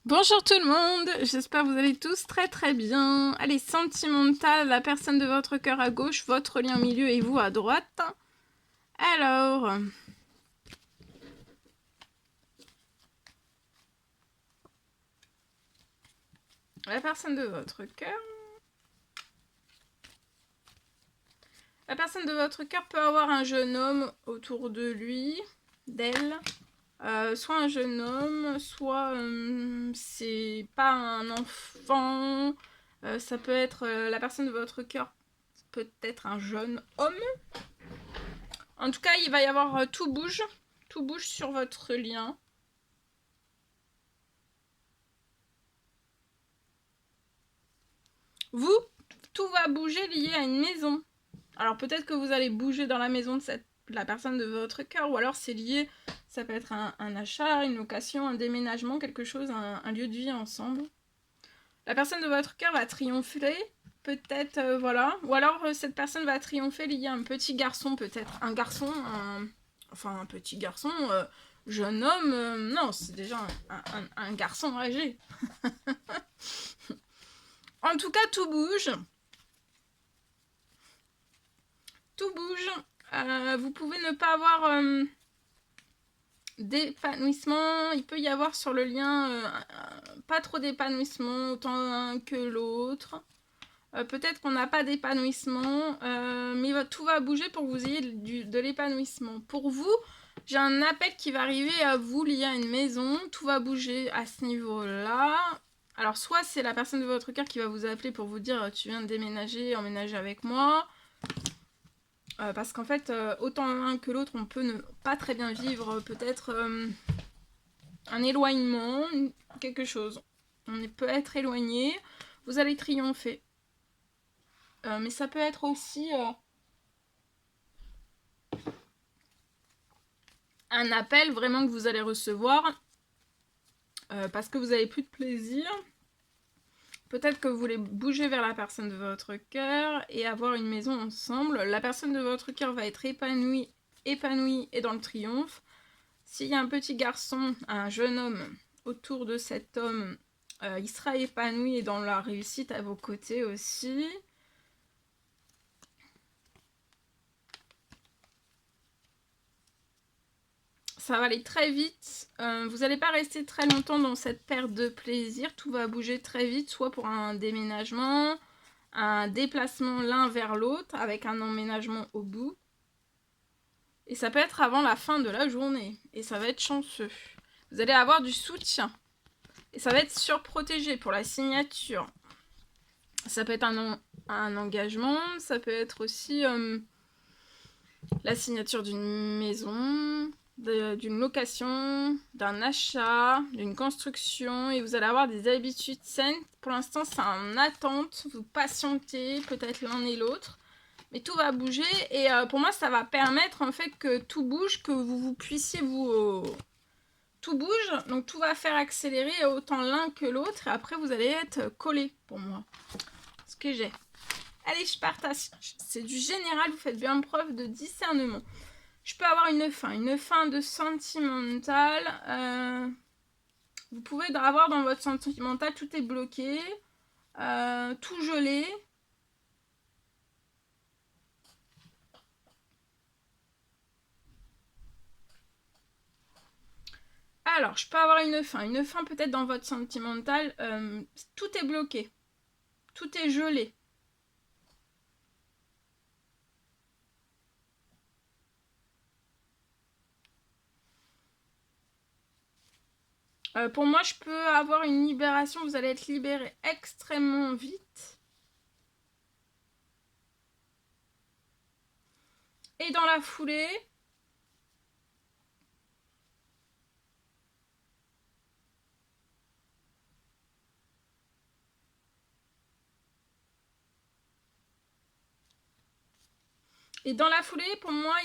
Bonjour tout le monde, j'espère que vous allez tous très bien. Allez, sentimental, la personne de votre cœur à gauche, votre lien au milieu et vous à droite. Alors, la personne de votre cœur. La personne de votre cœur peut avoir un jeune homme autour de lui, d'elle. Soit un jeune homme, soit c'est pas un enfant. Ça peut être la personne de votre cœur, peut être un jeune homme. En tout cas, il va y avoir tout bouge sur votre lien. Vous, tout va bouger lié à une maison. Alors peut-être que vous allez bouger dans la maison de la personne de votre cœur, ou alors c'est lié, ça peut être un achat, une location, un déménagement, quelque chose, un lieu de vie ensemble. La personne de votre cœur va triompher, peut-être, voilà. Ou alors cette personne va triompher lié à un petit garçon, peut-être. Un garçon, enfin un petit garçon, jeune homme, non, c'est déjà un garçon âgé. En tout cas, tout bouge. Tout bouge. Vous pouvez ne pas avoir d'épanouissement. Il peut y avoir sur le lien pas trop d'épanouissement, autant l'un que l'autre. Peut-être qu'on n'a pas d'épanouissement, mais tout va bouger pour que vous ayez de l'épanouissement. Pour vous, j'ai un appel qui va arriver à vous lié à une maison. Tout va bouger à ce niveau-là. Alors, soit c'est la personne de votre cœur qui va vous appeler pour vous dire tu viens de déménager, emménager avec moi. Parce qu'en fait, autant l'un que l'autre, on peut ne pas très bien vivre peut-être un éloignement, quelque chose. On peut être éloigné, vous allez triompher. Mais ça peut être aussi un appel vraiment que vous allez recevoir parce que vous n'avez plus de plaisir. Peut-être que vous voulez bouger vers la personne de votre cœur et avoir une maison ensemble. La personne de votre cœur va être épanouie et dans le triomphe. S'il y a un petit garçon, un jeune homme autour de cet homme, il sera épanoui et dans la réussite à vos côtés aussi. Ça va aller très vite. Vous n'allez pas rester très longtemps dans cette perte de plaisir. Tout va bouger très vite, soit pour un déménagement, un déplacement l'un vers l'autre avec un emménagement au bout. Et ça peut être avant la fin de la journée. Et ça va être chanceux. Vous allez avoir du soutien. Et ça va être surprotégé pour la signature. Ça peut être un engagement. Ça peut être aussi la signature d'une maison, d'une location, d'un achat, d'une construction, et vous allez avoir des habitudes saines. Pour l'instant, c'est en attente, vous patientez, peut-être l'un et l'autre, mais tout va bouger, et pour moi, ça va permettre en fait que tout bouge, que vous puissiez tout bouge, donc tout va faire accélérer autant l'un que l'autre, et après, vous allez être collés, pour moi. Ce que j'ai. Allez, je partage. C'est du général, vous faites bien preuve de discernement. Je peux avoir une fin de sentimental. Vous pouvez avoir dans votre sentimental, tout est bloqué, tout gelé. Alors, je peux avoir une fin peut-être dans votre sentimental, tout est bloqué, tout est gelé. Pour moi, je peux avoir une libération, vous allez être libéré extrêmement vite. Et dans la foulée, pour moi,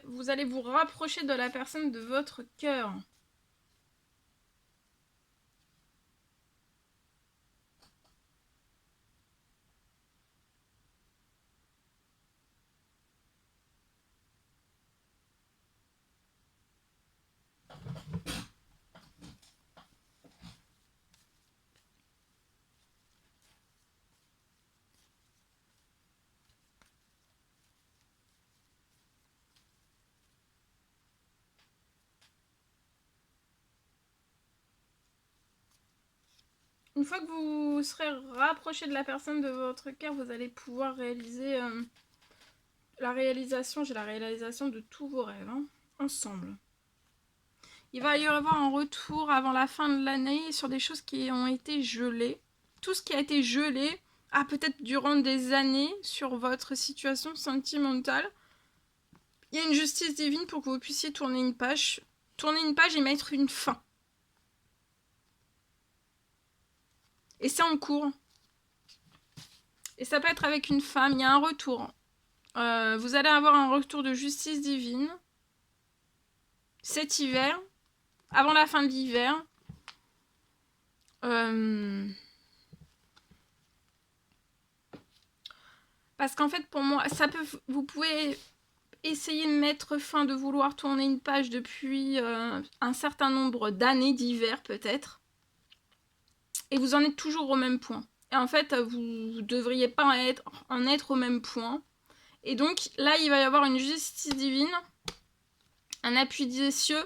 vous allez vous rapprocher de la personne de votre cœur. Une fois que vous serez rapproché de la personne de votre cœur, vous allez pouvoir réaliser la réalisation, j'ai la réalisation de tous vos rêves, hein, ensemble. Il va y avoir un retour avant la fin de l'année sur des choses qui ont été gelées. Tout ce qui a été gelé, peut-être durant des années, sur votre situation sentimentale. Il y a une justice divine pour que vous puissiez tourner une page et mettre une fin. Et c'est en cours. Et ça peut être avec une femme, il y a un retour. Vous allez avoir un retour de justice divine cet hiver, avant la fin de l'hiver. Parce qu'en fait, pour moi, vous pouvez essayer de mettre fin, de vouloir tourner une page depuis un certain nombre d'années, d'hiver peut-être. Et vous en êtes toujours au même point. Et en fait, vous ne devriez pas en être au même point. Et donc, là, il va y avoir une justice divine, un appui des cieux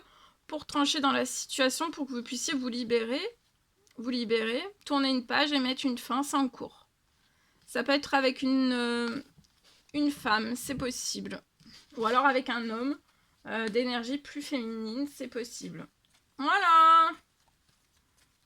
pour trancher dans la situation, pour que vous puissiez vous libérer, tourner une page et mettre une fin, c'est en cours. Ça peut être avec une femme, c'est possible. Ou alors avec un homme d'énergie plus féminine, c'est possible. Voilà!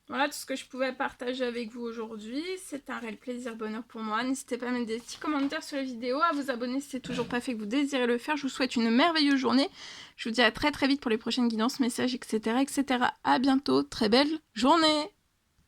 Voilà tout ce que je pouvais partager avec vous aujourd'hui. C'est un réel plaisir, bonheur pour moi. N'hésitez pas à mettre des petits commentaires sur la vidéo, à vous abonner si c'est toujours pas fait que vous désirez le faire. Je vous souhaite une merveilleuse journée. Je vous dis à très très vite pour les prochaines guidances, messages, etc. etc. À bientôt. Très belle journée!